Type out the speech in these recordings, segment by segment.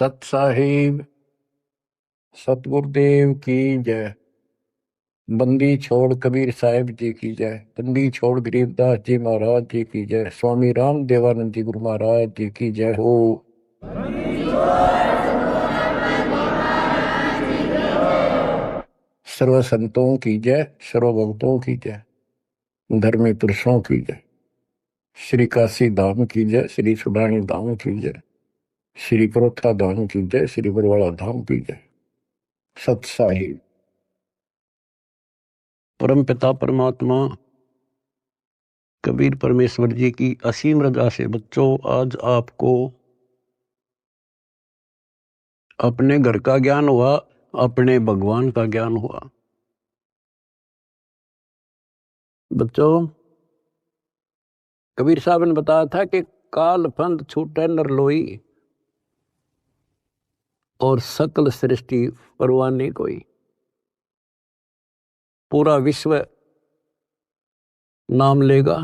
सत साहिब सतगुरुदेव की जय। बंदी छोड़ कबीर साहिब जी की जय। बंदी छोड़ गरीबदास जी महाराज जी की जय। स्वामी राम देवानंद जी गुरु महाराज जी की जय हो। सर्व संतों की जय, सर्व भक्तों की जय, धर्मी पुरुषों की जय। श्री काशी धाम की जय, श्री सुडानी धाम की जय, श्री परोथा धाम की जय, श्री बरवाड़ा धाम की जय। सत साहिब। परम पिता परमात्मा कबीर परमेश्वर जी की असीम रजा से बच्चों आज आपको अपने घर का ज्ञान हुआ, अपने भगवान का ज्ञान हुआ। बच्चों कबीर साहब ने बताया था कि काल फंद छूटे नर लोई और सकल सृष्टि परवाने कोई। पूरा विश्व नाम लेगा।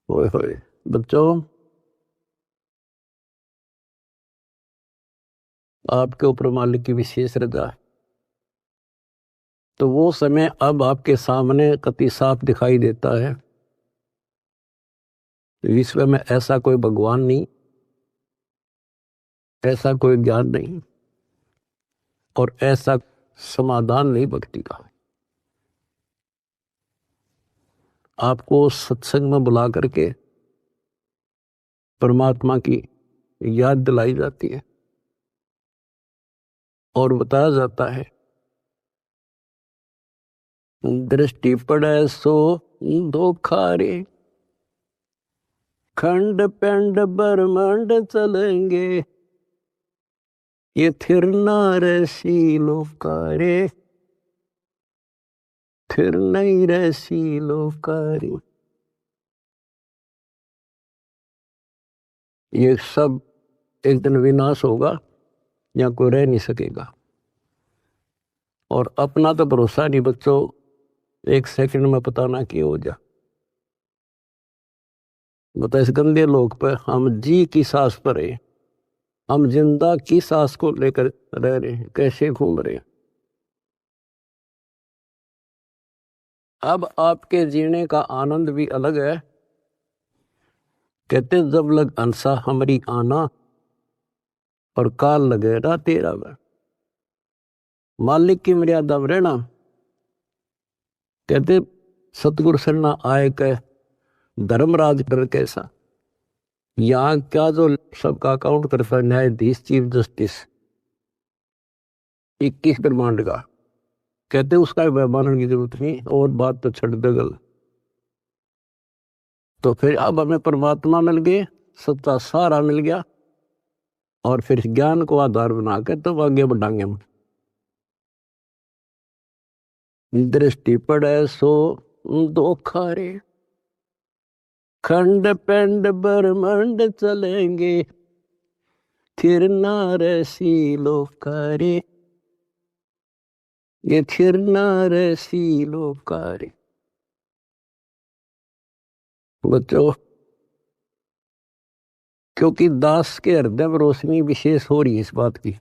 होए होए बच्चों आपके ऊपर मालिक की विशेष रजा है। तो वो समय अब आपके सामने कति साफ दिखाई देता है। विश्व में ऐसा कोई भगवान नहीं, ऐसा कोई ज्ञान नहीं और ऐसा समाधान नहीं भक्ति का। आपको सत्संग में बुला करके परमात्मा की याद दिलाई जाती है और बताया जाता है दृष्टि पड़े सो धोखा रे, खंड पेंड ब्रह्मांड चलेंगे, ये थिर नारसी लोकारे, फिर नहीं रसी लोकारी। ये सब एक दिन विनाश होगा या कोई रह नहीं सकेगा। और अपना तो भरोसा नहीं बच्चों, एक सेकंड में पता ना कि हो जा। बता इस गंदे लोक पर हम जी की सांस पर है, हम जिंदा की सांस को लेकर रह रहे हैं, कैसे घूम रहे हैं। अब आपके जीने का आनंद भी अलग है। कहते जब लग अंसा हमारी आना और काल लगे ना तेरा वह। मालिक की मर्यादा में रहना। कहते सतगुरु सरना आए कह धर्मराज कर कैसा। यहाँ क्या जो सबका अकाउंट करता है न्यायाधीश चीफ जस्टिस 21 ब्रह्मांड का, कहते उसका मानने की जरूरत नहीं और बात तो छड़ दे गल। तो फिर अब हमें परमात्मा मिल गए, सच्चा सारा मिल गया और फिर ज्ञान को आधार बनाकर तब तो आगे बढ़ाएंगे हम। दृष्टि पड़े सो धोखा रे, खंड पेंड ब्रह्मांड चलेंगे, थिर नारसी लोकारे, ये थिर नारसी लोकारे। बच्चों क्योंकि दास के हृदय में रोशनी विशेष हो रही है इस बात की,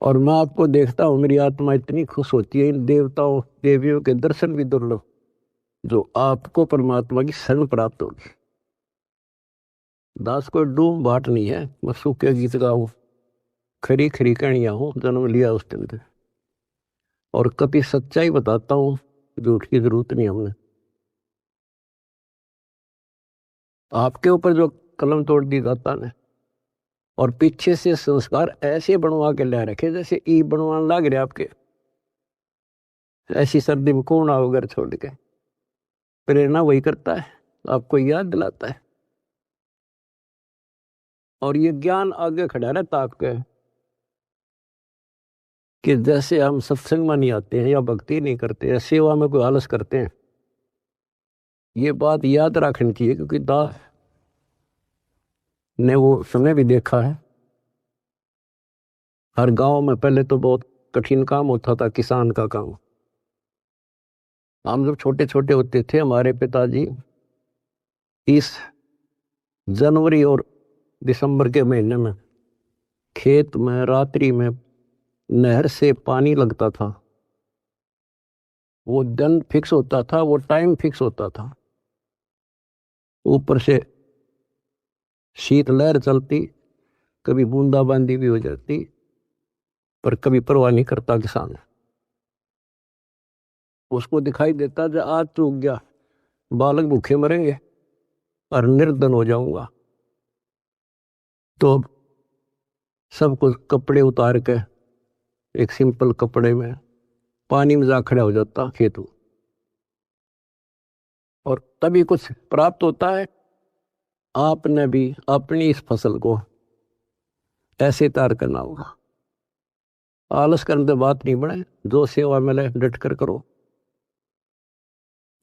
और मैं आपको देखता हूं मेरी आत्मा इतनी खुश होती है इन देवताओं देवियों के दर्शन भी दुर्लभ जो आपको परमात्मा की शरण प्राप्त होगी। दास कोई डूम बाट नहीं है, मैं सूखे गीत गाऊं खरी खरी कहानियां हूं, जन्म लिया उस दिन से और कभी सच्चाई बताता हूं, झूठ की जरूरत नहीं हमने। आपके ऊपर जो कलम तोड़ दी दाता ने और पीछे से संस्कार ऐसे बनवा के ले रखे जैसे ई बनवाने लग रहे आपके। ऐसी सर्दी में कौन आओ घर छोड़ के। प्रेरणा वही करता है, आपको याद दिलाता है और ये ज्ञान आगे खड़ा रहता आपके कि जैसे हम सत्संग में नहीं आते हैं या भक्ति नहीं करते हैं, सेवा में कोई आलस करते हैं। ये बात याद रखनी चाहिए क्योंकि दास ने वो समय भी देखा है। हर गांव में पहले तो बहुत कठिन काम होता था, किसान का काम। हम जब छोटे छोटे होते थे हमारे पिताजी 30 जनवरी और दिसंबर के महीने में खेत में रात्रि में नहर से पानी लगता था। वो दिन फिक्स होता था, वो टाइम फिक्स होता था। ऊपर से शीतलहर चलती, कभी बूंदाबांदी भी हो जाती, पर कभी परवाह नहीं करता किसान। उसको दिखाई देता जो आज चूक गया, बालक भूखे मरेंगे और निर्धन हो जाऊंगा। तो सब कुछ कपड़े उतार के एक सिंपल कपड़े में पानी में जा खड़ा हो जाता खेत, और तभी कुछ प्राप्त होता है। आपने भी अपनी इस फसल को ऐसे तैयार करना होगा। आलस करने से बात नहीं बने, जो सेवा मिले डट कर करो,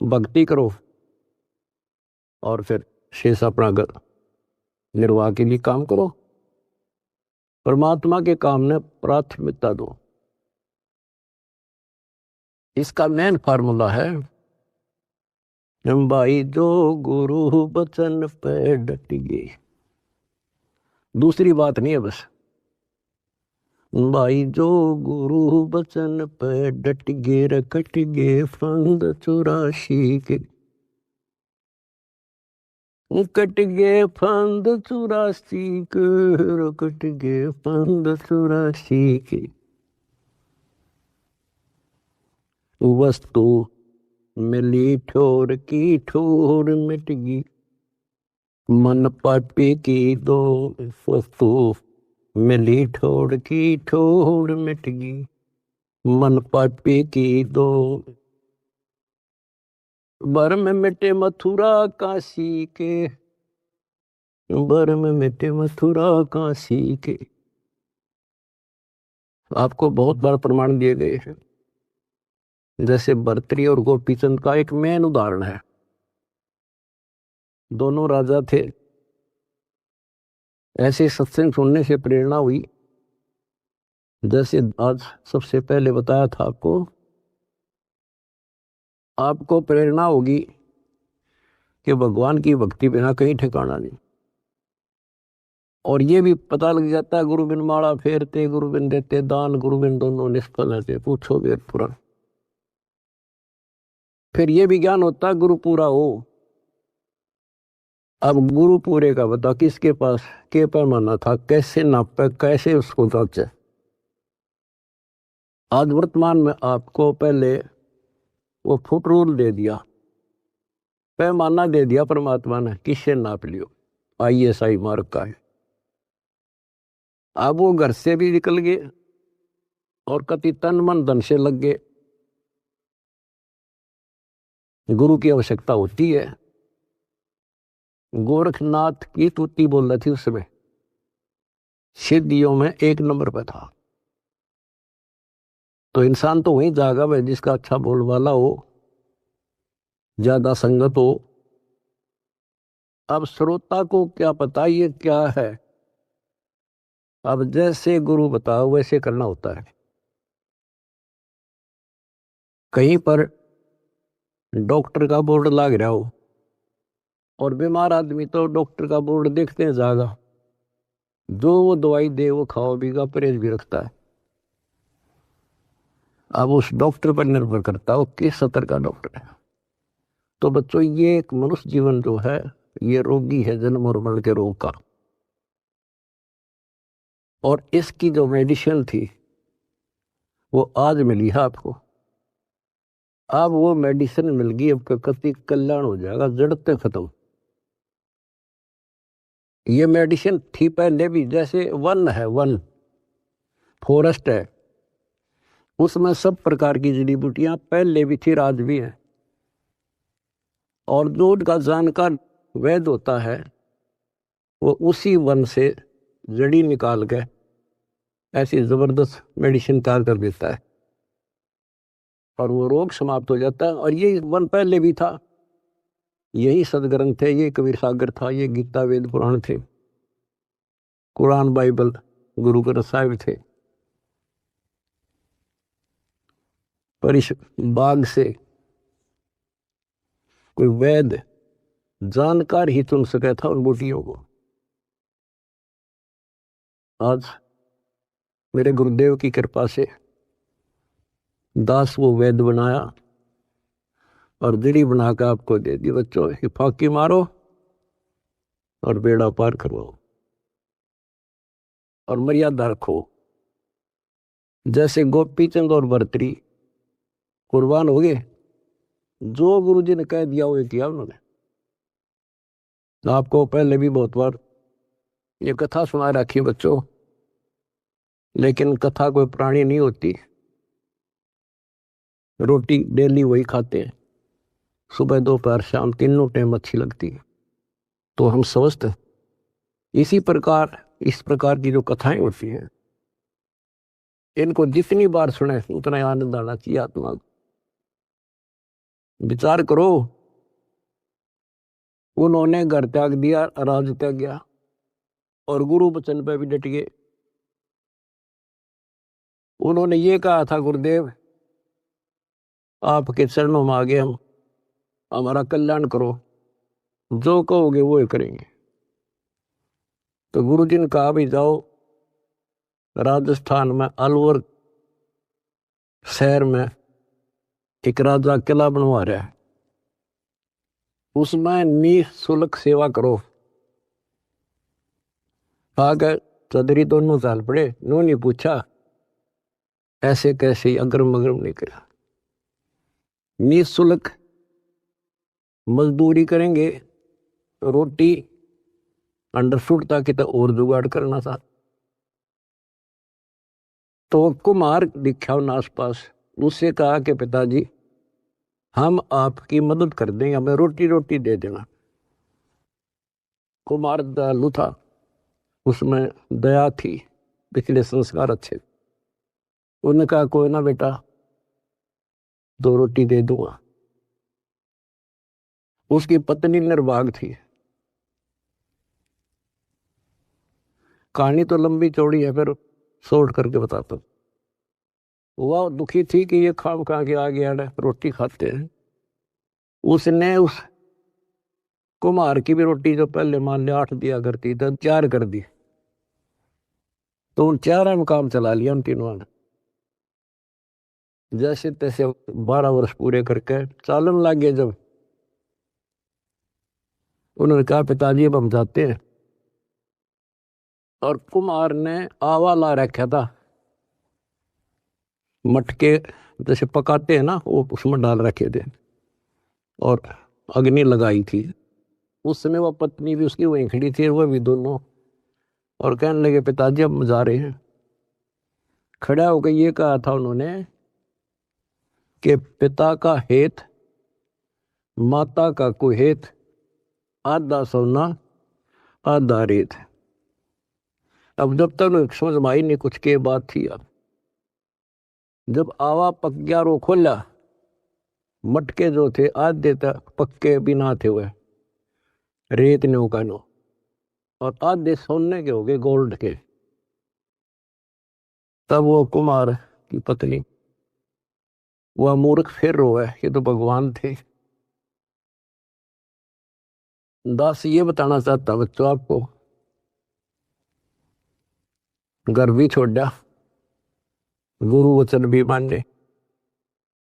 भक्ति करो, और फिर शेष अपना घर निर्वाह के लिए काम करो। परमात्मा के काम ने प्राथमिकता दो। इसका मेन फार्मूला है भाई, जो गुरु बचन पे डट गए। दूसरी बात नहीं है बस भाई, जो गुरु बचन पे डट गे रकट गे फंद 84 के, कट गे फंद 84 के, रकट गे फंद 84 के। वस्तु मिली ठोर की ठोर मिट गई, मन पापी की दो। वस्तु मिली ठोर की ठोर मिट गई, मन पापी की दो। बर में मिटे मथुरा काशी के, बर में मिटे मथुरा काशी के। आपको बहुत बार प्रमाण दिए गए हैं। जैसे भर्तृहरि और गोपीचंद का एक मेन उदाहरण है। दोनों राजा थे। ऐसे सत्संग सुनने से प्रेरणा हुई, जैसे आज सबसे पहले बताया था आपको प्रेरणा होगी कि भगवान की भक्ति बिना कहीं ठिकाना नहीं। और ये भी पता लग जाता है, गुरु बिन माला फेरते, गुरु बिन देते दान, गुरु बिन दोनों निष्फल रहते, पूछो वेद पुराण। फिर ये भी ज्ञान होता है गुरु पूरा हो। अब गुरु पूरे का बता, किसके पास के पैमाना था, कैसे नापे, कैसे उसको जांचे। आज वर्तमान में आपको पहले वो फुट रूल दे दिया, पैमाना दे दिया परमात्मा ने, किससे नाप लियो। ISI मार्क का है। अब वो घर से भी निकल गए और कति तन मन धन से लग गए। गुरु की आवश्यकता होती है। गोरखनाथ की तुति बोल रही थी उस समय, सिद्धियों में 1 नंबर पे था। तो इंसान तो वही जागा भाई जिसका अच्छा बोल वाला हो, ज्यादा संगत हो। अब श्रोता को क्या पता ये क्या है। अब जैसे गुरु बताओ वैसे करना होता है। कहीं पर डॉक्टर का बोर्ड लग रहा हो और बीमार आदमी तो डॉक्टर का बोर्ड देखते हैं ज्यादा, जो वो दवाई दे वो खाओ बीगा, परहेज भी रखता है। अब उस डॉक्टर पर निर्भर करता है वो किस स्तर का डॉक्टर है। तो बच्चों, ये एक मनुष्य जीवन जो है ये रोगी है, जन्म और मरण के रोग का। और इसकी जो मेडिसिन थी वो आज मिली है आपको। अब वो मेडिसिन मिल गई, अब कति कल्याण हो जाएगा, जड़ते खत्म। ये मेडिसिन थी पहले भी, जैसे वन है, वन फॉरेस्ट है, उसमें सब प्रकार की जड़ी बूटियां पहले भी थी, आज भी है। और जो उनका जानकार वैद्य होता है वो उसी वन से जड़ी निकाल के ऐसी जबरदस्त मेडिसिन तैयार कर देता है और वो रोग समाप्त हो जाता है। और ये वन पहले भी था, यही सदग्रंथ थे, ये कबीर सागर था, ये गीता वेद पुराण थे, कुरान बाइबल गुरु ग्रंथ साहिब थे। पर इस बाग से कोई वैद्य जानकार ही चुन सका था उन बूटियों को। आज मेरे गुरुदेव की कृपा से दास वो वेद बनाया और दीड़ी बना के आपको दे दी। बच्चों ये फाकी मारो और बेड़ा पार करवाओ और मर्यादा रखो। जैसे गोपी चंद और भर्तरी कुर्बान हो गए, जो गुरु जी ने कह दिया वो किया उन्होंने। आपको पहले भी बहुत बार ये कथा सुना रखी बच्चों, लेकिन कथा कोई प्राणी नहीं होती। रोटी डेली वही खाते हैं, सुबह दोपहर शाम तीनों टाइम अच्छी लगती है। तो हम स्वस्थ इसी प्रकार इस प्रकार की जो कथाएं होती हैं, इनको जितनी बार सुने उतना आनंद आना चाहिए आत्मा को। विचार करो, उन्होंने घर त्याग दिया, राज त्याग गया और गुरु वचन पे भी डट गए। उन्होंने ये कहा था, गुरुदेव आपके चरणों में आ गए हम, हमारा कल्याण करो, जो कहोगे वो ही करेंगे। तो गुरु जी ने कहा भी जाओ राजस्थान में अलवर शहर में एक राजा किला बनवा रहा है, उसमें निःशुल्क सेवा करो। आगे चौधरी दोनों चाल पड़े, उन्होंने पूछा ऐसे कैसे, अगरम मगरम नहीं करा। निःशुल्क मजदूरी करेंगे, रोटी अंडरफुट ताकि तो और जुगाड़ करना था। तो कुमार दिखा उन आसपास, उससे कहा कि पिताजी हम आपकी मदद कर देंगे, हमें रोटी रोटी दे देना। कुमार दयालु था, उसमें दया थी, पिछले संस्कार अच्छे। उन्होंने कहा कोई ना बेटा, 2 रोटी दे दूंगा। उसकी पत्नी निर्भाग थी। कहानी तो लंबी चौड़ी है, फिर शॉर्ट करके बताता हूं। वह दुखी थी कि ये खाम खा के आ गया रोटी खाते हैं। उसने उस कुम्हार की भी रोटी जो पहले मान लिया 8 दिया करती तो 4 कर दी। तो उन 4 में काम चला लिया उन तीनों ने। जैसे तैसे 12 वर्ष पूरे करके चालन लगे। जब उन्होंने कहा पिताजी अब हम जाते हैं, और कुम्हार ने आवा ला रखा था, मटके जैसे पकाते हैं ना, वो उसमें डाल रखे थे और अग्नि लगाई थी। उस समय वह पत्नी भी उसकी वहीं खड़ी थी, वह भी दोनों, और कहने लगे पिताजी अब जा रहे हैं। खड़ा होकर ये कहा था उन्होंने कि पिता का हेत माता का कुहेत, आधा सोना आधा रेत। अब जब तक समझ में आई नहीं कुछ के बात थी। अब जब आवा पक गया रो खोला, मटके जो थे आधे तक पक्के बिना थे हुए रेत ने उकानो, और आधे सोने के हो गए गोल्ड के। तब वो कुमार की पत्नी, वह मूर्ख फिर रोए, ये तो भगवान थे। दास ये बताना चाहता बच्चों आपको, घर भी छोड़ा, गुरु वचन भी माने,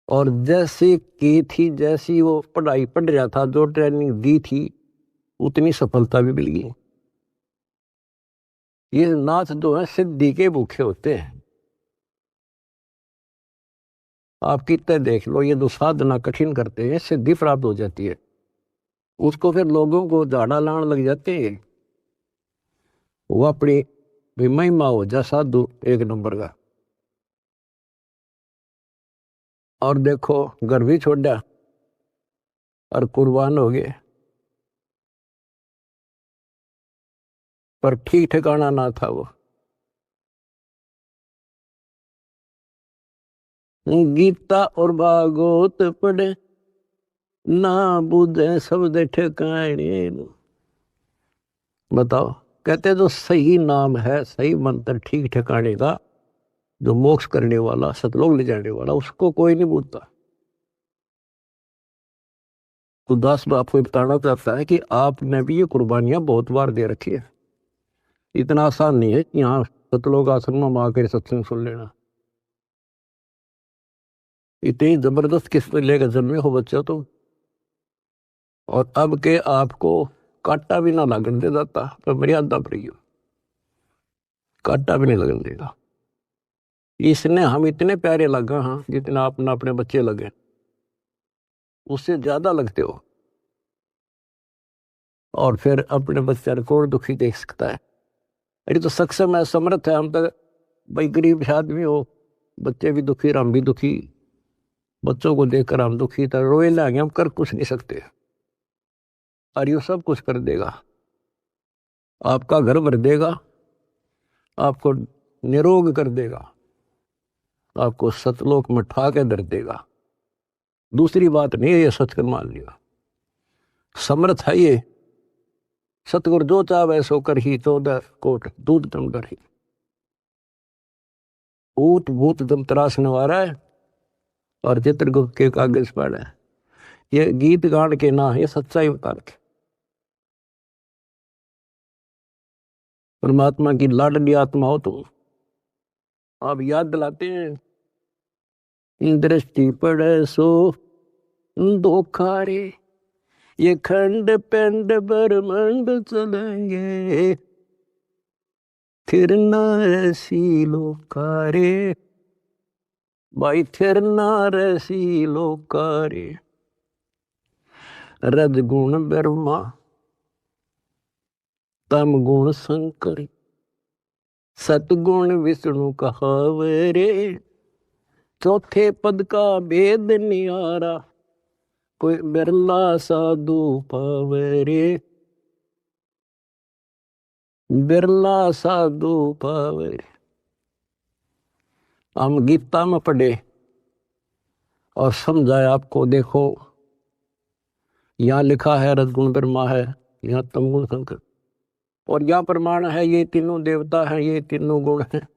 और जैसे की थी, जैसी वो पढ़ाई पढ़ रहा था, जो ट्रेनिंग दी थी, उतनी सफलता भी मिल गई। ये नाथ जो है सिद्धि के भूखे होते हैं। आप कितने देख लो, ये जो साधना कठिन करते हैं सिद्धि प्राप्त हो जाती है, उसको फिर लोगों को झाड़ा लाने लग जाते हैं। वो अपनी भी महिमा हो जा साधु एक नंबर का। और देखो घर भी छोड़ा और कुर्बान हो गए, पर ठीक ठिकाना ना था वो। गीता और भागवत पढ़े ना बुझे शब्द ठिकाने। बताओ, कहते जो सही नाम है, सही मंत्र ठीक ठिकाने का, जो मोक्ष करने वाला, सतलोक ले जाने वाला, उसको कोई नहीं पूछता। तो दास बाप को बताना चाहता है कि आपने भी ये कुर्बानियां बहुत बार दे रखी है। इतना आसान नहीं है कि यहाँ सतलोक आश्रम में आकर सत्संग सुन लेना। इतनी जबरदस्त किस्मत लेकर जन्मे हो बच्चा तो, और अब के आपको कांटा भी ना लगन दे जाता, तो मर्यादा पर ही कांटा भी नहीं लगन देगा। इसने हम इतने प्यारे लगा, हाँ, जितना अपना अपने बच्चे लगे, उससे ज्यादा लगते हो। और फिर अपने बच्चे को दुखी देख सकता है? अरे तो सक्षम है, समर्थ है। हम तो भाई गरीब आदमी हो, बच्चे भी दुखी, हम भी दुखी, बच्चों को देखकर हम दुखी था, रोए लागे, हम कर कुछ नहीं सकते। और ये सब कुछ कर देगा, आपका घर भर देगा, आपको निरोग कर देगा, आपको सतलोक में ठा के धर देगा। दूसरी बात नहीं है, ये सच कर मान लिया, समर्थ है ये। सतगुरु जो चाहे सो कर ही, 14 कोट दूध दम डर ही। ऊट भूत दम तरासने वाला है, और चित्रगुप्त के कागज पर है। ये गीत गान के ना, ये सच्चाई बता रखे। परमात्मा की लाडली आत्मा हो तुम। आप याद दिलाते हैं, दृष्टि पड़े सो धोखा रे, ये खंड पिंड ब्रह्मांड चलेंगे, फिर ना ऐसी लोकारे, भाई फिर ना ऐसी लोकारे। रज गुण ब्रह्मा, तम गुण शंकर, सतगुण विष्णु कहावे रे, चौथे पद का भेद नियारा, कोई बिरला साधु पावे रे, बिरला साधु पावे रे। हम गीता में पढ़े और समझाए आपको। देखो यहाँ लिखा है रजगुण ब्रह्मा है, यहाँ तमगुण शंकर, और यहाँ प्रमाण है ये तीनों देवता हैं, ये तीनों गुण हैं।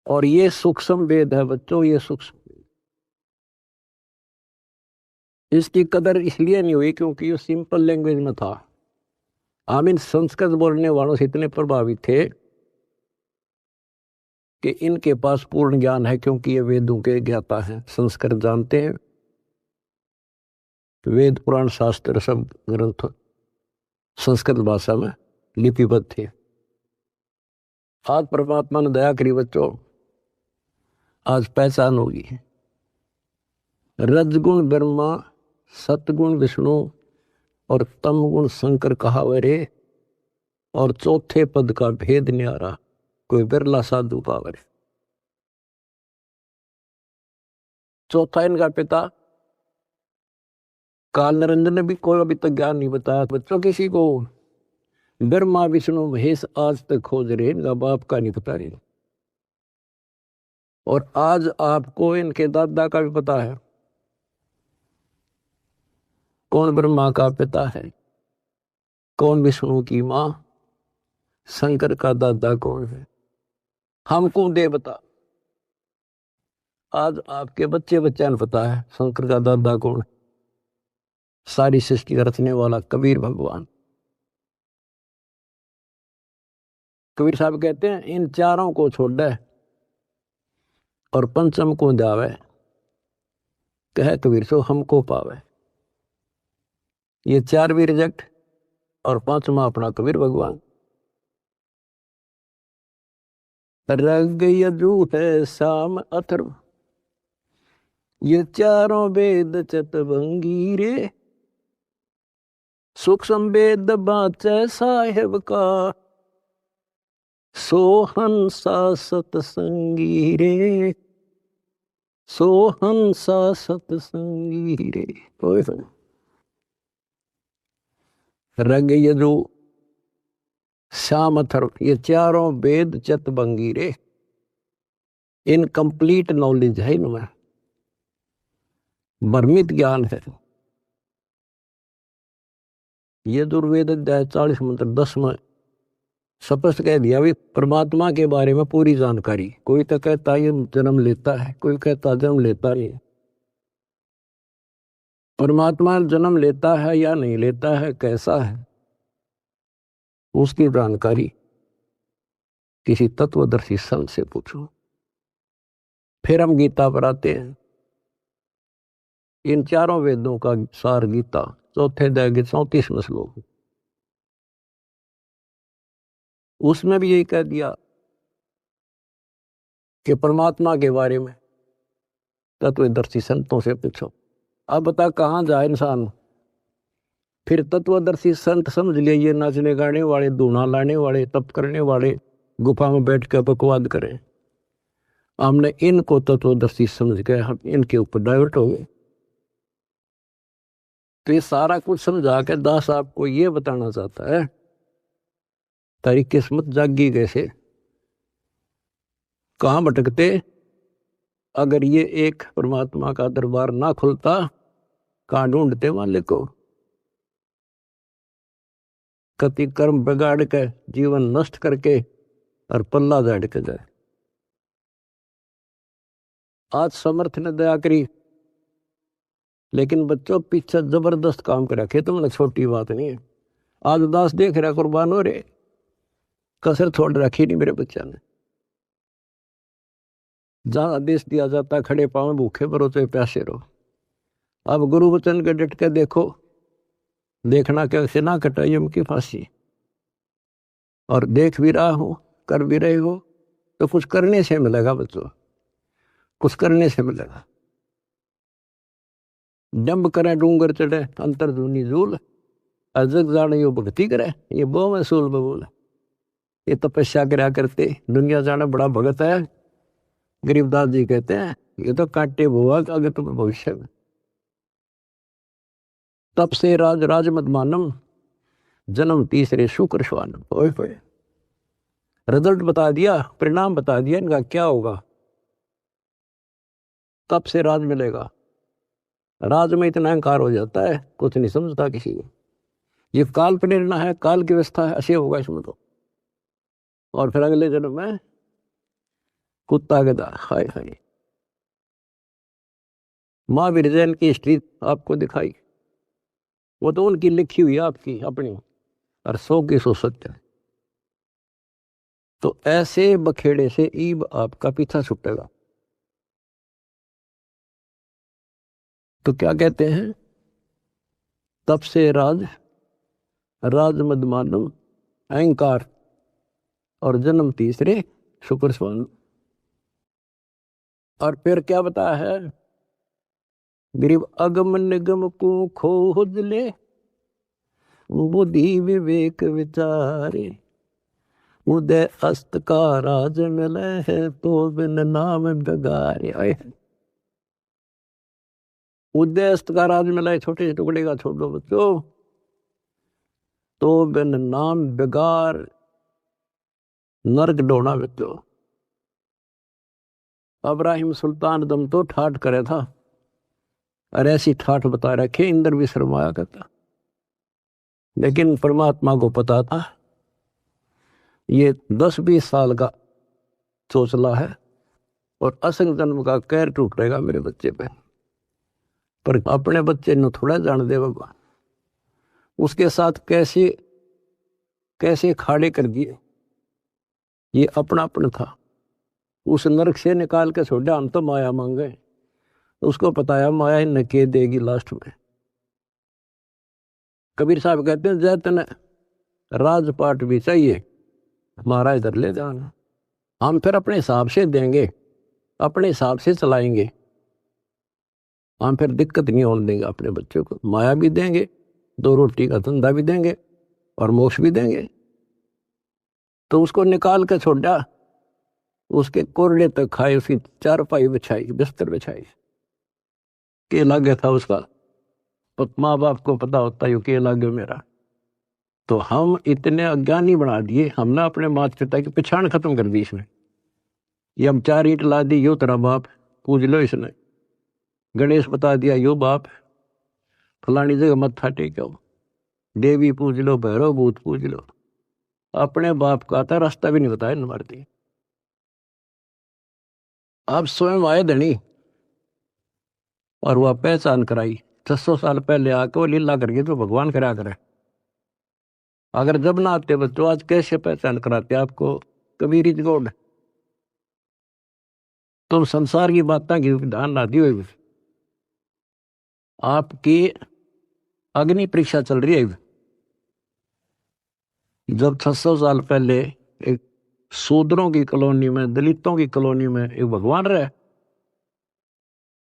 और ये सूक्ष्म वेद है बच्चों, ये सूक्ष्म। इसकी कदर इसलिए नहीं हुई क्योंकि ये सिंपल लैंग्वेज में था। हम इन संस्कृत बोलने वालों से इतने प्रभावित थे कि इनके पास पूर्ण ज्ञान है, क्योंकि ये वेदों के ज्ञाता हैं, संस्कृत जानते हैं। वेद पुराण शास्त्र सब ग्रंथ संस्कृत भाषा में लिपिबद्ध थे। आज परमात्मा ने दया करी बच्चों, आज पहचान होगी। रजगुण ब्रह्मा, सतगुण विष्णु और तमगुण शंकर कहावे रे, और चौथे पद का भेद न्यारा, कोई बिरला साधु पावे रे। चौथा इनका पिता काल निरंजन ने भी कोई अभी तक ज्ञान नहीं बताया बच्चों किसी को। ब्रह्मा विष्णु महेश आज तक खोज रहे, इनका बाप का नहीं पता रहे। और आज आपको इनके दादा का भी पता है, कौन ब्रह्मा का पिता है, कौन विष्णु की माँ, शंकर का दादा कौन है। हमको देवता, आज आपके बच्चे ने पता है शंकर का दादा कौन है। सारी सृष्टि का रचने वाला कबीर भगवान। कबीर साहब कहते हैं, इन चारों को छोड़ दे और पंचम को जावे, कहे कबीर सो हमको पावे। ये चार भी रिजेक्ट, और पांचवा अपना कबीर भगवान। रग यजु है शाम अथर्व, ये चारों वेद चतवंगी रे, सूक्ष्म वेद बाचे साहेब का, सोहंसा सतसंगी रे, सोहंसा सतसंगी रे। रग यजु श्याम अथर्व, ये चारों वेद चतवंगी रे, इनकम्प्लीट नॉलेज है इनमें, भ्रमित ज्ञान है। ये दुर्वेद अध्याय 40 मंत्र 10 में स्पष्ट कह दिया भी परमात्मा के बारे में पूरी जानकारी। कोई तो कहता ये जन्म लेता है, कोई कहता जन्म लेता नहीं। परमात्मा जन्म लेता है या नहीं लेता है, कैसा है, उसकी जानकारी किसी तत्वदर्शी संत से पूछो। फिर हम गीता पर आते हैं। इन चारों वेदों का सार गीता, चौथे अध्याय के 34वें श्लोक, उसमें भी यही कह दिया कि परमात्मा के बारे में तत्वदर्शी संतों से पूछो। अब बता कहाँ जाए इंसान। फिर तत्वदर्शी संत समझ लिए ये नाचने गाने वाले, दूना लाने वाले, तप करने वाले, गुफा में बैठ कर बकवाद करें। हमने इनको तत्वदर्शी समझ के हम इनके ऊपर डाइवर्ट हो गए। तो ये सारा कुछ समझा के दास आपको ये बताना चाहता है तारी किस्मत जागी कैसे, कहाँ भटकते। अगर ये एक परमात्मा का दरबार ना खुलता, कहाँ ढूंढते मालिक को। कति कर्म बिगाड़ के जीवन नष्ट करके और पल्ला झाड़ के जाए। आज समर्थ ने दया करी, लेकिन बच्चों पीछे जबरदस्त काम कर रखे। तुमने छोटी बात नहीं है। आज दास देख रहा कुर्बान हो रहे, कसर छोड़ रखी नहीं मेरे बच्चा ने। जहां आदेश दिया जाता खड़े पांव भूखे भरो तो प्यासे रहो। अब गुरु वचन के डट के देखो, देखना कैसे ना कटाई उनकी फांसी। और देख भी रहा हो, कर भी रहे हो, तो कुछ करने से मिलेगा बच्चों, कुछ करने से मिलेगा। डंब करे डूंगर चढ़े अंतर धुनी झूल, अजग जाने यो भक्ति करे ये बहु महसूल बबूल। ये तपस्या करा करते दुनिया जाना बड़ा भगत है। गरीबदास जी कहते हैं ये तो कांटे बुआ आगे तुम भविष्य में। तप से राज राज मत मानम, जन्म तीसरे शुक्र श्वानम। ओए होए, रिजल्ट बता दिया, परिणाम बता दिया इनका क्या होगा। तप से राज मिलेगा। राज में इतना अहंकार हो जाता है कुछ नहीं समझता किसी को। ये काल प्रेरणा है, काल की व्यवस्था है, ऐसे होगा इसमें तो। और फिर अगले जन्म में कुत्ता गधा। हाय हाय। महावीर जैन की हिस्ट्री आपको दिखाई, वो तो उनकी लिखी हुई आपकी अपनी, और 100 की 100 सत्य। तो ऐसे बखेड़े से ईब आपका पीछा छुटेगा। तो क्या कहते हैं, तप से राज राज मद मानम, अहंकार और जन्म तीसरे शुक्र स्वान। और फिर क्या बताया है, गरीब अगम निगम को खोज ले, बुद्धि विवेक विचारे, उदय अस्त का राज मिले है तो बिन नाम बगारे। उदय अस्त का राज मिला है, छोटे से टुकड़े का छोड़ दो बच्चों, तो बिन नाम बेगार नर्क डोना बच्चों। अब्राहिम सुल्तान दम तो ठाठ करे था, और ऐसी ठाठ बता रखे इंद्र भी शर्माया करता। लेकिन परमात्मा को पता था ये 10-20 साल का चोचला है और असंग जन्म का कहर टूटेगा मेरे बच्चे पे। पर अपने बच्चे ने थोड़ा जान दे भगवान, उसके साथ कैसे कैसे खाड़े कर दिए। ये अपना था। उस नरक से निकाल के छोड़ा, हम तो माया मांगे। उसको पता है माया ही नके देगी लास्ट में। कबीर साहब कहते हैं जैतन राजपाट भी चाहिए, हमारा इधर ले जाना। हम फिर अपने हिसाब से देंगे, अपने हिसाब से चलाएंगे। हम फिर दिक्कत नहीं होने देंगे अपने बच्चों को। माया भी देंगे, 2 रोटी का धंधा भी देंगे और मोक्ष भी देंगे। तो उसको निकाल के छोड़ा, उसके कोरडे तक खाए, उसकी चारपाई बिछाई, बिस्तर बिछाई। केला गया था उसका, माँ बाप को पता होता है केला गया मेरा। तो हम इतने अज्ञानी बना दिए, हमने अपने माता पिता की पहचान खत्म कर दी इसमें। ये हम 4 ईंट ला दी, यो तेरा बाप, पूज लो इसने। गणेश बता दिया यो बाप, फलानी जगह मत्था टेको, देवी पूज लो, भैरव भूत पूज लो। अपने बाप का था रास्ता भी नहीं बताया न मारती। आप स्वयं आए धनी और वह पहचान कराई। 600 साल पहले आके वो लीला करके तो भगवान करा करे। अगर जब ना आते बच्चों, आज कैसे पहचान कराते आपको कबीर इज गॉड। तुम संसार की बातें की ध्यान ना दियो। आपकी अग्नि परीक्षा चल रही है। जब 600 साल पहले एक शूद्रों की कॉलोनी में, दलितों की कॉलोनी में एक भगवान रहे,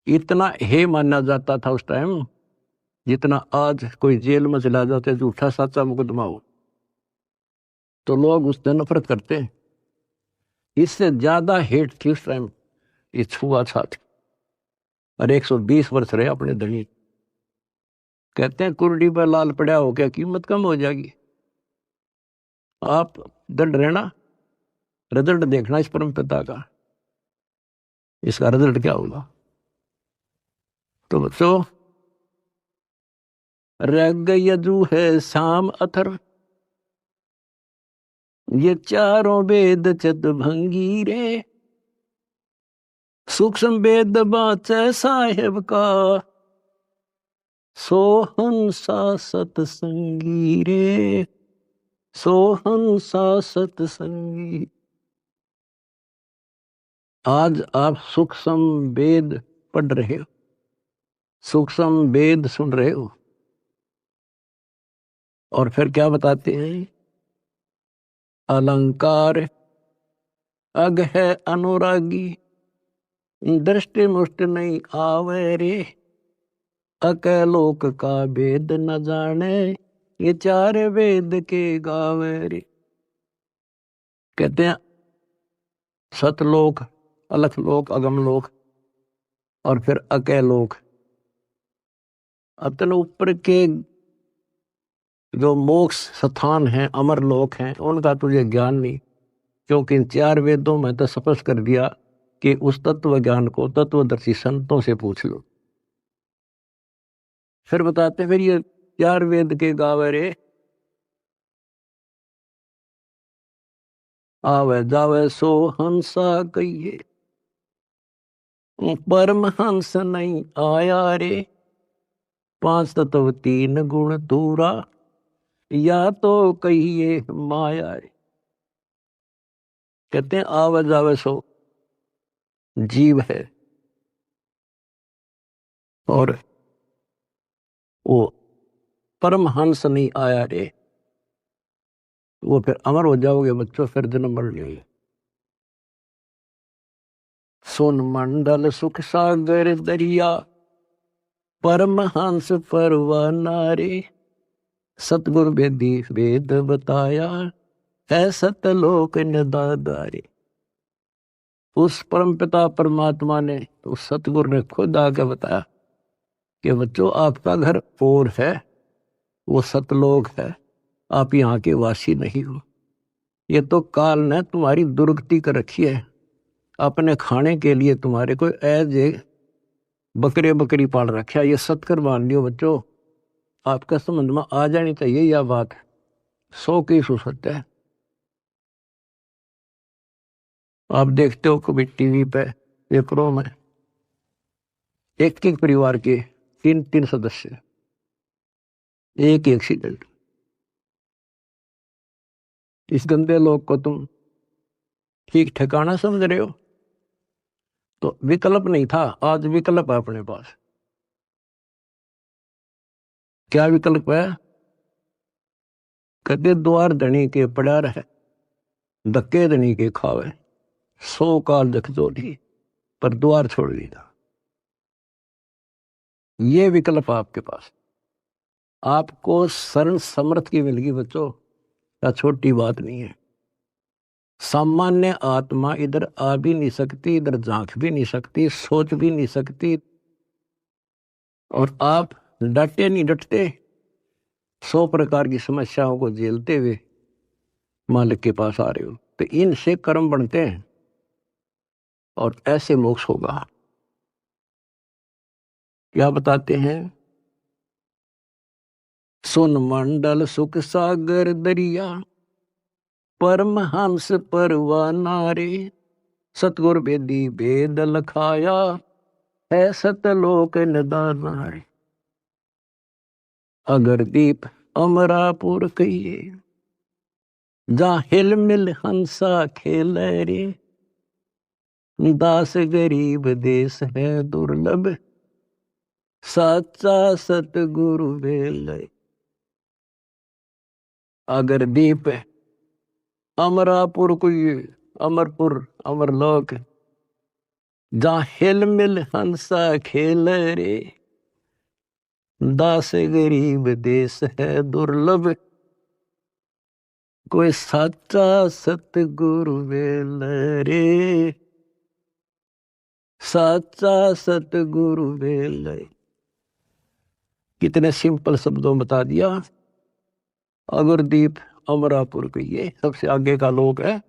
इतना हे माना जाता था उस टाइम जितना आज कोई जेल में चला जाते झूठा सच्चा मुकदमा हो तो लोग उससे नफरत करते हैं। इससे ज्यादा हेट थी उस टाइम ये छुआछूत। और 120 वर्ष रहे अपने धनी। कहते हैं कुर्डी पर लाल पड़ा हो क्या कीमत कम हो जाएगी। आप दंड रहना, रिजल्ट देखना इस परम पिता का, इसका रिजल्ट क्या होगा। तो बच्चों, रग यजु है शाम अथर, ये चारों वेद चत भंगी रे, सूक्ष्म वेद बाचे साहेब का, सोहन सा सतसंगी रे, सोहन सा सतसंगी। आज आप सूक्ष्म वेद पढ़ रहे हो, सूक्ष्म वेद सुन रहे हो, और फिर क्या बताते हैं, अलंकार अग है अनुरागी, दृष्टि मुष्ट नहीं आवे रे, अकलोक का वेद न जाने, ये चार वेद के गावे रे। कहते हैं सतलोक, अलखलोक, अगमलोक और फिर अकलोक। अतन ऊपर के जो मोक्ष स्थान हैं, अमर लोक हैं, उनका तुझे ज्ञान नहीं, क्योंकि इन चार वेदों में तो स्पष्ट कर दिया कि उस तत्व ज्ञान को तत्वदर्शी संतों से पूछ लो। फिर बताते फिर ये चार वेद के गावे रे, आवे जावे सो हंसा कहिए, परमहंस नहीं आया रे, पांच तत्व तीन गुण दूरा, या तो कहिए माया रे। कहते हैं आवे जावे सो जीव है, और वो परमहंस नहीं आया रे, वो फिर अमर हो जाओगे बच्चों, फिर जन्म मर लेंगे। सुन मंडल सुख सागर दरिया, परमहंस परवाना रे, सतगुरु वेदी वेद बताया, है सतलोक निदादारे। उस परम पिता परमात्मा ने, उस सतगुरु ने खुद आके बताया कि बच्चों आपका घर और है, वो सतलोक है, आप यहाँ के वासी नहीं हो। ये तो काल ने तुम्हारी दुर्गति कर रखी है, अपने खाने के लिए तुम्हारे को ऐज बकरे बकरी पाल रखा है। ये सत्कर मान लियो बच्चों, आपका संबंध में आ जानी चाहिए यह बात, 100 सत्य है। आप देखते हो कभी टीवी पे पेपरों में एक एक परिवार के 3 सदस्य, एक एक्सीडेंट। इस गंदे लोग को तुम ठीक ठिकाना समझ रहे हो? तो विकल्प नहीं था, आज विकल्प है अपने पास। क्या विकल्प है? कहते द्वार धनी के पड़ा रहे, धक्के धनी के खावे, 100 काल जख जोड़ी, पर द्वार छोड़ दिया। ये विकल्प आपके पास, आपको शरण समर्थ की मिलगी बच्चों, क्या छोटी बात नहीं है। सामान्य आत्मा इधर आ भी नहीं सकती, इधर झांक भी नहीं सकती, सोच भी नहीं सकती, और आप डटे नहीं डटते, 100 प्रकार की समस्याओं को झेलते हुए मालिक के पास आ रहे हो। तो इनसे कर्म बनते हैं और ऐसे मोक्ष होगा। क्या बताते हैं, सुन मंडल सुख सागर दरिया, परमहंस परवाना रे, सतगुर वेदी वेद लखाया, है सतलोक निदाना रे। अगर दीप अमरापुर कहिए, जहाँ हिल मिल हंसा खेल रे, दास गरीब देश है दुर्लभ, सच्चा सतगुरु बेल। अगर दीप अमरापुर कोई अमरपुर अमरलोक, जहाँ हिल मिल हंसा खेल रे, दास गरीब देश है दुर्लभ, कोई सच्चा सतगुरु बेल रे, सच्चा सतगुरु बेल। कितने सिंपल शब्दों में बता दिया। अगरदीप अमरापुर के ये सबसे आगे का लोक है,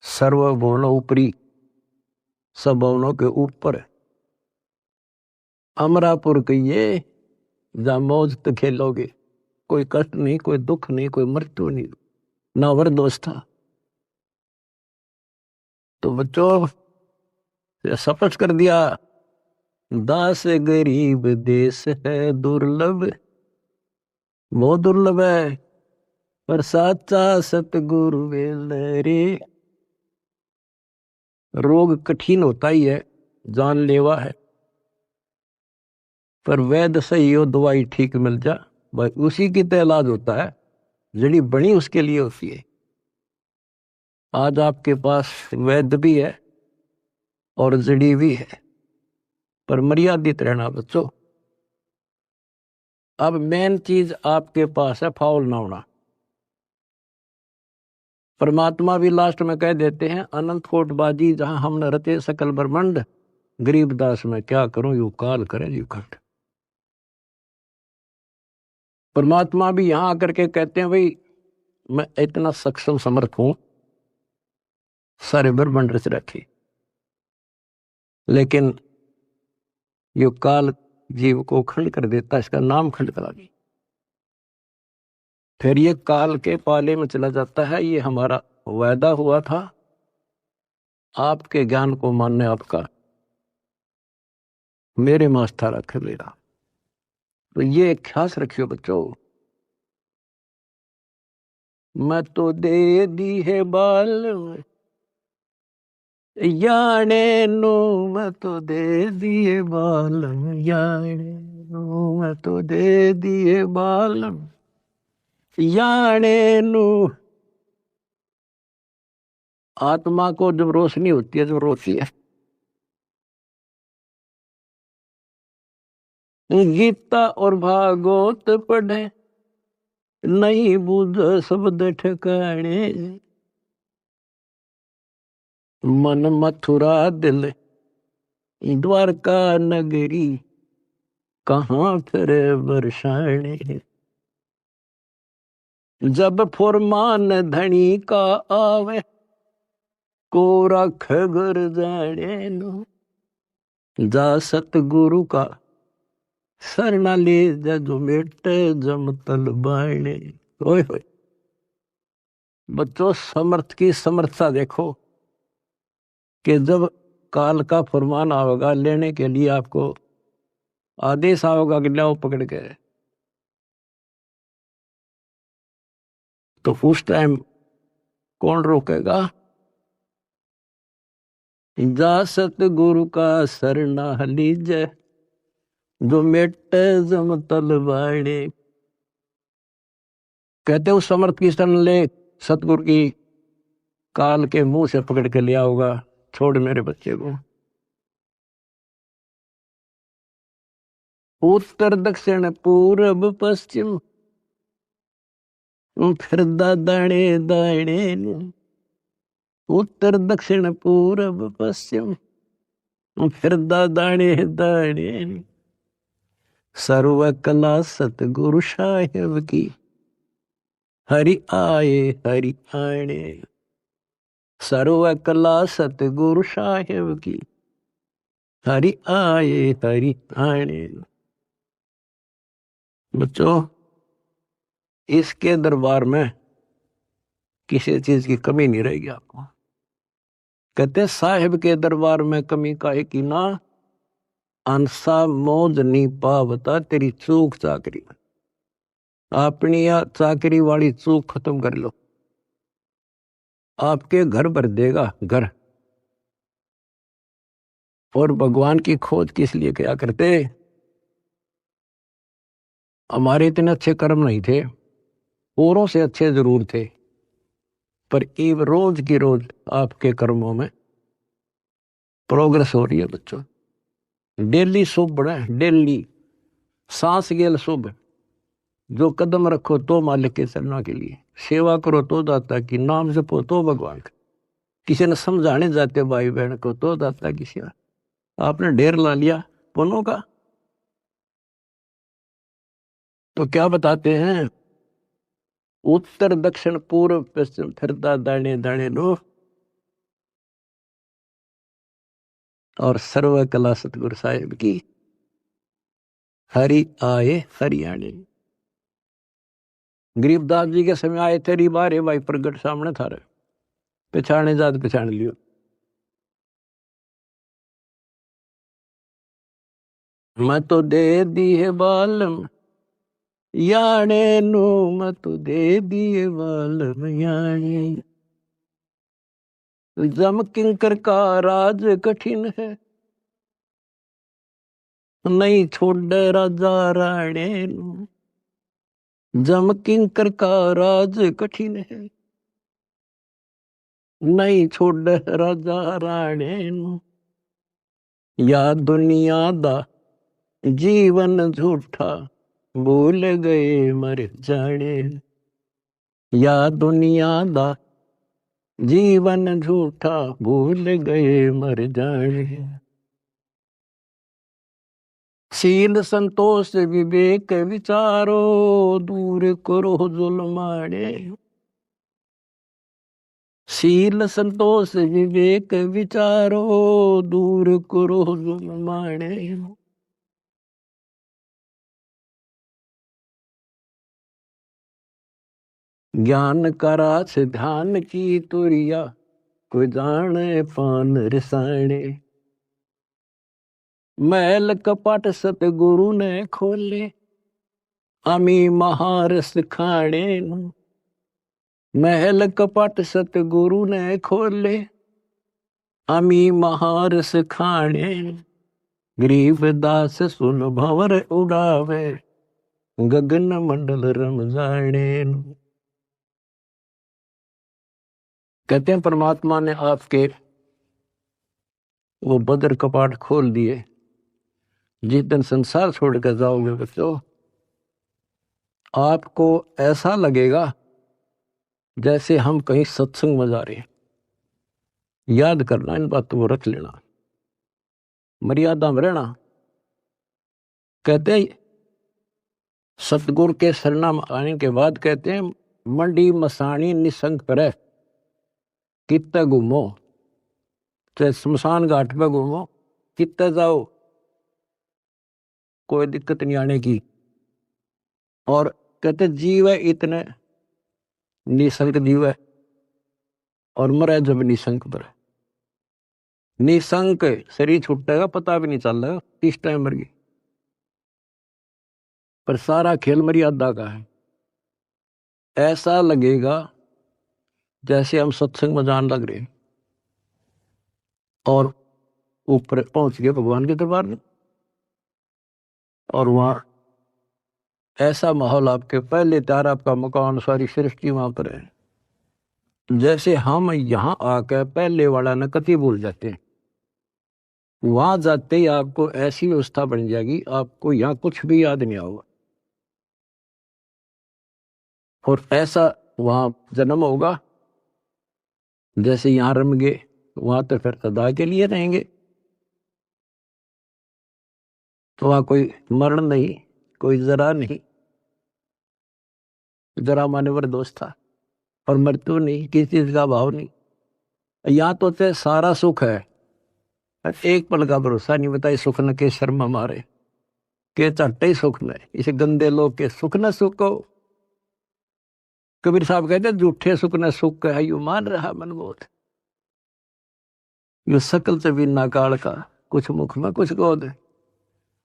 सर्वभुवन ऊपरी, सब भवनों के ऊपर है। अमरापुर के ये जहाँ मौज तो खेलोगे, कोई कष्ट नहीं, कोई दुख नहीं, कोई मृत्यु नहीं, ना वरदोस्ता। तो बच्चों स्पष्ट कर दिया, दास गरीब देश है दुर्लभ, बहुत दुर्लभ है, पर साचा सतगुरु बेल रे। रोग कठिन होता ही है, जानलेवा है, पर वैद्य सही हो, दवाई ठीक मिल जा, भाई उसी की तो इलाज होता है, जड़ी बनी उसके लिए होती है। आज आपके पास वैद्य भी है और जड़ी भी है, पर मर्यादित रहना बच्चों। अब मेन चीज आपके पास है फाउल ना होना। परमात्मा भी लास्ट में कह देते हैं, अनंत कोट बाजी जहां हमने रचे सकल ब्रह्मांड, गरीबदास में क्या करूं यू काल करे यू खंड। परमात्मा भी यहां आकर के कहते हैं, भाई मैं इतना सक्षम समर्थ हूं, सारे ब्रह्मांड रच रखे, लेकिन यो काल जीव को खंड कर देता, इसका नाम खंड करा दी, फिर ये काल के पाले में चला जाता है। ये हमारा वायदा हुआ था, आपके ज्ञान को मानने आपका, मेरे में आस्था रखे मेरा। तो ये ख्यास रखियो बच्चों, मैं तो दे दी है बाल याने नो, मैं तो दे दिए बाल याने नो, मैं तो दे दिए बाल याने नो। आत्मा को जब रोशनी होती है, जब रोती है, गीता और भागवत पढ़े, नहीं बुझ शब्द ठिकाने, मन मथुरा दिल द्वारका नगरी, कहाँ फिर बरसाने। जब फुरमान धनी का आवे, को रख घर जाने नो, जा सतगुरु का सरना ले जा, जो मेटे जम तल बाणे। ओए होए बच्चों, समर्थ की समर्थता देखो, कि जब काल का फरमान आवेगा लेने के लिए, आपको आदेश आवेगा कि लाओ पकड़ के, तो उस टाइम कौन रोकेगा? जा सतगुरु का सरना लीजे, जो मेट जम तल बाणे। कहते उस समर्थ की शरण ले, सतगुरु की काल के मुंह से पकड़ के लिया होगा, छोड़ मेरे बच्चे को। उत्तर दक्षिण पूर्व पश्चिम, फिर दाणे दाणे, उत्तर दक्षिण पूर्व पश्चिम, फिर दाणे दाणे। सर्व कला सतगुरु साहेब की, हरि आए हरि आने। सर्व कला सतगुरु साहेब की, हरि आए हरि आने। बच्चों, इसके दरबार में किसी चीज की कमी नहीं रहेगी आपको। कहते साहिब के दरबार में कमी काहे की ना, अंसा मौज नहीं पावता तेरी चूक चाकरी। अपनी या चाकरी वाली चूक खत्म कर लो, आपके घर भर देगा घर। और भगवान की खोज किस लिए क्या करते? हमारे इतने अच्छे कर्म नहीं थे, औरों से अच्छे जरूर थे, पर ये रोज की रोज आपके कर्मों में प्रोग्रेस हो रही है बच्चों। डेली शुभ बढ़े, डेली सांस गेल शुभ। जो कदम रखो तो मालिक के चरणों के लिए, सेवा करो तो दाता की, नाम जपो तो भगवान का, किसी ने समझाने जाते भाई बहन को तो दाता की सेवा। आपने ढेर ला लिया पुण्यों का, तो क्या बताते हैं? उत्तर दक्षिण पूर्व पश्चिम फिरता दाने दाने लो, और सर्व कला सतगुरु साहिब की, हरि आए हरियाणे। गरीबदास जी के समय आए थे, बारे भाई प्रगट सामने था रे, पहचाने जात पहचान लियो। मैं तो दे दी है बालम याने नु, मैं तो दे दिए बालम याने। जम किंकर का राज कठिन है, नहीं छोड़ राजा राणे नु। जम किंकर का राज कठिन है, नहीं छोड़ राजा राणे नु। या दुनिया दा जीवन झूठा, भूल गए मर जाने। या दुनिया दा जीवन झूठा, भूल गए मर जाने। शील संतोष विवेक विचारो, दूर करो जुल्माने। शील संतोष विवेक विचारो, दूर करो जुल्माने। ज्ञान का रास ध्यान की तुरिया, कोई जाने पान रसाने। महल कपट सतगुरु ने खोले, अमी महारस खाने। महल कपट सतगुरु ने खोले, अमी महारस खाने। गरीब दास सुन भंवर उड़ावे, गगन मंडल रम जाने। कहते हैं परमात्मा ने आपके वो बदर कपाट खोल दिए। जिस दिन संसार छोड़ कर जाओगे बच्चों, आपको ऐसा लगेगा जैसे हम कहीं सत्संग में जा रहे हैं। याद करना, इन बातों को रख लेना, मर्यादा में रहना। कहते हैं सतगुरु के शरणा में आने के बाद कहते हैं, मंडी मसानी निसंग पर कित्ते घूमो, चाहे शमशान घाट पे घूमो, कित्ते जाओ, कोई दिक्कत नहीं आने की। और कहते जीव है इतने निसंग जीव है, और मरे जब निसंग पर। निसंक शरीर छूटेगा, पता भी नहीं चल रहा किस टाइम मर गई, पर सारा खेल मर्यादा का है। ऐसा लगेगा जैसे हम सत्संग में जान लग रहे हैं, और ऊपर पहुंच गए भगवान के दरबार में, और वहां ऐसा माहौल, आपके पहले तैयार, आपका मकान, सारी सृष्टि वहां पर है। जैसे हम यहाँ आकर पहले वाला न कति भूल जाते हैं, वहां जाते ही आपको ऐसी व्यवस्था बन जाएगी, आपको यहाँ कुछ भी याद नहीं होगा। और ऐसा वहां जन्म होगा जैसे यहाँ रम गए, वहां तो फिर सदा के लिए रहेंगे। तो वहां कोई मरण नहीं, कोई जरा नहीं, जरा माने वर दोष था, और मृत्यु नहीं, किसी चीज का भाव नहीं। यहाँ तो चाहे सारा सुख है, एक पल का भरोसा नहीं, बताए सुख न के शर्म मारे, के चट्टे ही सुख में, इसे गंदे लोग के सुख न सुख को। कबीर साहब कहते झूठे सुख न सुख है, यू मान रहा मन बोध। यू सकल से बिना काल का, कुछ मुख में कुछ गोद।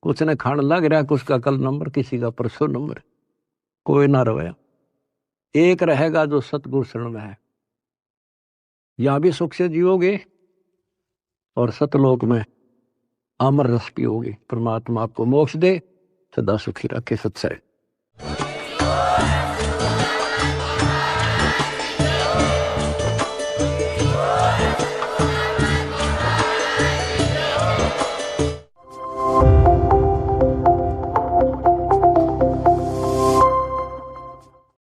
कुछ ने खान लग रहा, कुछ का कल नंबर, किसी का परसों नंबर। कोई ना रहे, एक रहेगा जो सतगुरु शरण में है। यहां भी सुख से जियोगे और सतलोक में अमर रस पियोगे। परमात्मा आपको मोक्ष दे, सदा सुखी रखे। सत्सय।